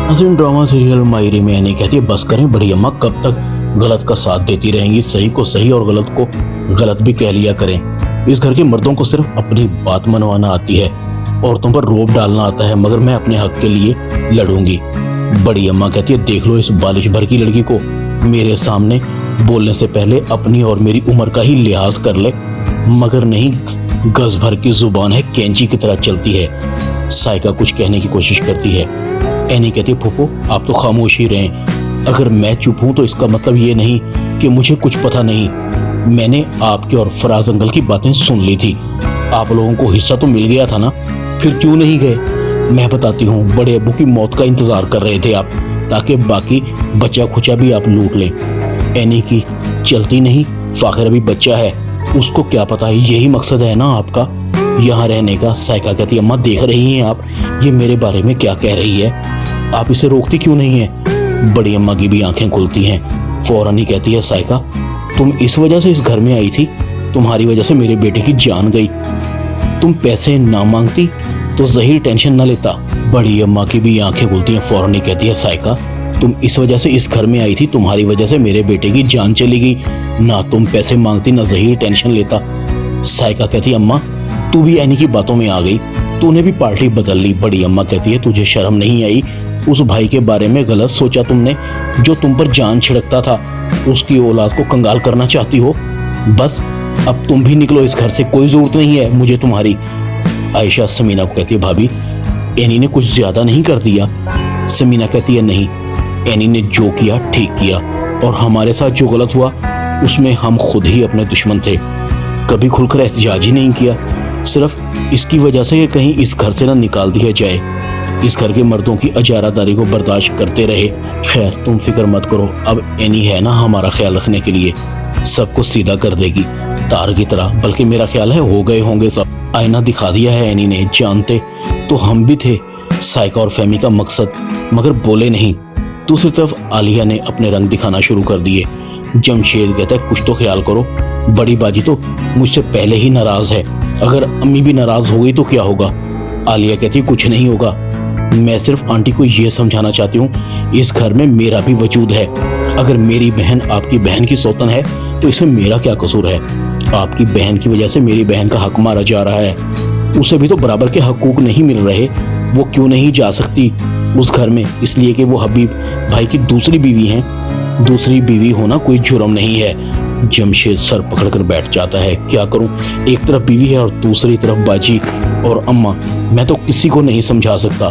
हसीन drama serial मायरी में any कहती है बस करें बड़ी अम्मा, कब तक गलत का साथ देती रहेंगी, सही को सही और गलत को गलत भी कह लिया करें। इस घर के मर्दों को सिर्फ अपनी बात मनवाना आती है, औरतों पर रोब डालना आता है, मगर मैं अपने हक के लिए लड़ूंगी। बड़ी अम्मा कहती है देख लो इस बालिश भर की लड़की को, मेरे सामने बोलने से पहले अपनी और मेरी उम्र का ही लिहाज कर ले, मगर नहीं, गज भर की जुबान है, कैंची की तरह चलती है। साइका कुछ कहने की कोशिश करती है। एनी कहती है फूफो आप तो खामोश ही रहें, अगर मैं चुप हूं तो इसका मतलब ये नहीं कि मुझे कुछ पता नहीं। मैंने आपके और फराज अंकल की बातें सुन ली थी, आप लोगों को हिस्सा तो मिल गया था ना, फिर क्यों नहीं गए? मैं बताती हूँ, बड़े अब्बू की मौत का इंतजार कर रहे थे आप, ताकि बाकी बचा खुचा भी आप लूट लें। एनी की चलती नहीं, फाखिर अभी बच्चा है, उसको क्या पता है, यही मकसद है ना आपका यहाँ रहने का। साइका कहती है अम्मा देख रही हैं आप ये मेरे बारे में क्या कह रही है, आप इसे रोकती क्यों नहीं है? बड़ी अम्मा की भी आंखें खुलती हैं। फौरन ही कहती है साइका तुम इस वजह से इस घर में आई थी, तुम्हारी वजह से मेरे बेटे की जान गई, तुम पैसे ना मांगती तो ज़हीर टेंशन ना लेता। बड़ी अम्मा की भी आंखें खुलती हैं। फौरन ही कहती है साइका तुम इस वजह से इस घर में आई थी, तुम्हारी वजह से मेरे बेटे की जान चली गई, ना तुम पैसे मांगती ना ज़हीर टेंशन लेता। साइका कहती है अम्मा तू भी एनी की बातों में आ गई, तूने भी पार्टी बदल ली। बड़ी अम्मा कहती है तुझे शर्म नहीं आई, उस भाई के बारे में गलत सोचा तुमने, जो तुम पर जान छिड़कता था, उसकी औलाद को कंगाल करना चाहती हो। बस अब तुम भी निकलो इस घर से, कोई जरूरत नहीं है मुझे तुम्हारी। आयशा समीना को कहती है भाभी एनी ने कुछ ज्यादा नहीं कर दिया? समीना कहती है नहीं, एनी ने जो किया ठीक किया, और हमारे साथ जो गलत हुआ उसमें हम खुद ही अपने दुश्मन थे, कभी खुलकर एहतजाज ही नहीं किया, सिर्फ इसकी वजह से कि कहीं इस घर से ना निकाल दिया जाए, इस घर के मर्दों की अजारादारी को बर्दाश्त करते रहे। खैर तुम फिक्र मत करो, अब एनी है ना हमारा ख्याल रखने के लिए, सब कुछ सीधा कर देगी तार की तरह, बल्कि मेरा ख्याल है हो गए होंगे सब। आईना दिखा दिया है एनी ने, जानते तो हम भी थे साइका और फहमी का मकसद, मगर बोले नहीं। दूसरी तरफ आलिया ने अपने रंग दिखाना शुरू कर दिए। जमशेद कहता है कुछ तो ख्याल करो, बड़ी बाजी तो मुझसे पहले ही नाराज है, अगर अम्मी भी नाराज हो गई तो क्या होगा? आलिया कहती कुछ नहीं होगा, मैं सिर्फ आंटी को ये समझाना चाहती हूँ इस घर में मेरा भी वजूद है, अगर मेरी बहन आपकी बहन की सौतन है तो इसमें मेरा क्या कसूर है? आपकी बहन की वजह से मेरी बहन का हक मारा जा रहा है, उसे भी तो बराबर के हकूक नहीं मिल रहे, वो क्यों नहीं जा सकती उस घर में? इसलिए कि वो हबीब भाई की दूसरी बीवी है, दूसरी बीवी होना कोई जुर्म नहीं है। जमशेद सर पकड़कर बैठ जाता है, क्या करूं, एक तरफ बीवी है और दूसरी तरफ बाजी और अम्मा, मैं तो किसी को नहीं समझा सकता।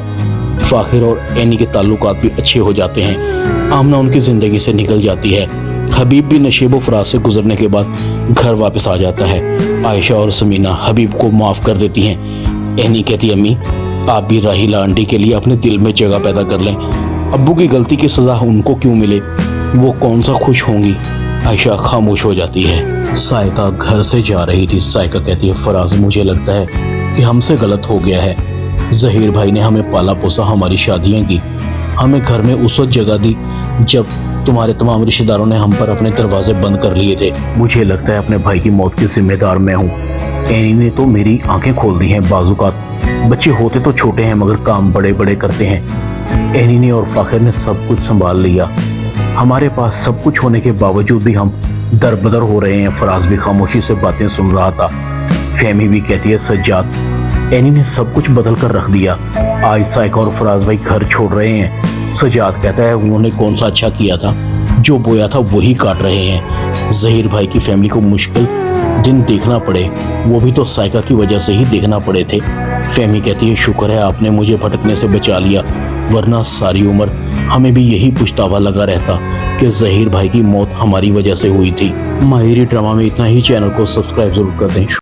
फाखिर और एनी के ताल्लुकात भी अच्छे हो जाते हैं, आमना उनकी जिंदगी से निकल जाती है, हबीब भी नशेबो फराज से गुजरने के बाद घर वापस आ जाता है। आयशा और समीना हबीब को माफ कर देती हैं। एनी कहती अम्मी आप भी राहिला आंटी के लिए अपने दिल में जगह पैदा कर लें, अब्बू की गलती की सजा उनको क्यों मिले, वो कौन सा खुश होंगी। आयशा खामोश हो जाती है। साइका घर से जा रही थी। साइका कहती है फराज मुझे लगता है कि हमसे गलत हो गया है, ज़हीर भाई ने हमें पाला पोसा, हमारी शादियां की, हमें घर में उस वक्त जगह दी जब तुम्हारे तमाम रिश्तेदारों ने हम पर अपने दरवाजे बंद कर लिए थे। मुझे लगता है अपने भाई की मौत की जिम्मेदार मैं हूँ। एनी ने तो मेरी आंखें खोल दी हैं, बाजुकात बच्चे होते तो छोटे हैं मगर काम बड़े बड़े करते हैं। एनी ने और फाखिर ने सब कुछ संभाल लिया, हमारे पास सब कुछ होने के बावजूद भी हम दरबदर हो रहे हैं। फराज भी खामोशी से बातें सुन रहा था। फहमी भी कहती है सज्जाद एनी ने सब कुछ बदल कर रख दिया, आज साइका और फराज भाई घर छोड़ रहे हैं। सज्जाद कहता है उन्होंने कौन सा अच्छा किया था, जो बोया था वही काट रहे हैं। ज़हीर भाई की फैमिली को मुश्किल दिन देखना पड़े, वो भी तो साइका की वजह से ही देखना पड़े थे। फहमी कहती है शुक्र है आपने मुझे भटकने से बचा लिया, वरना सारी उम्र हमें भी यही पछतावा लगा रहता कि ज़हीर भाई की मौत हमारी वजह से हुई थी। माहिरी ड्रामा में इतना ही, चैनल को सब्सक्राइब जरूर कर दें।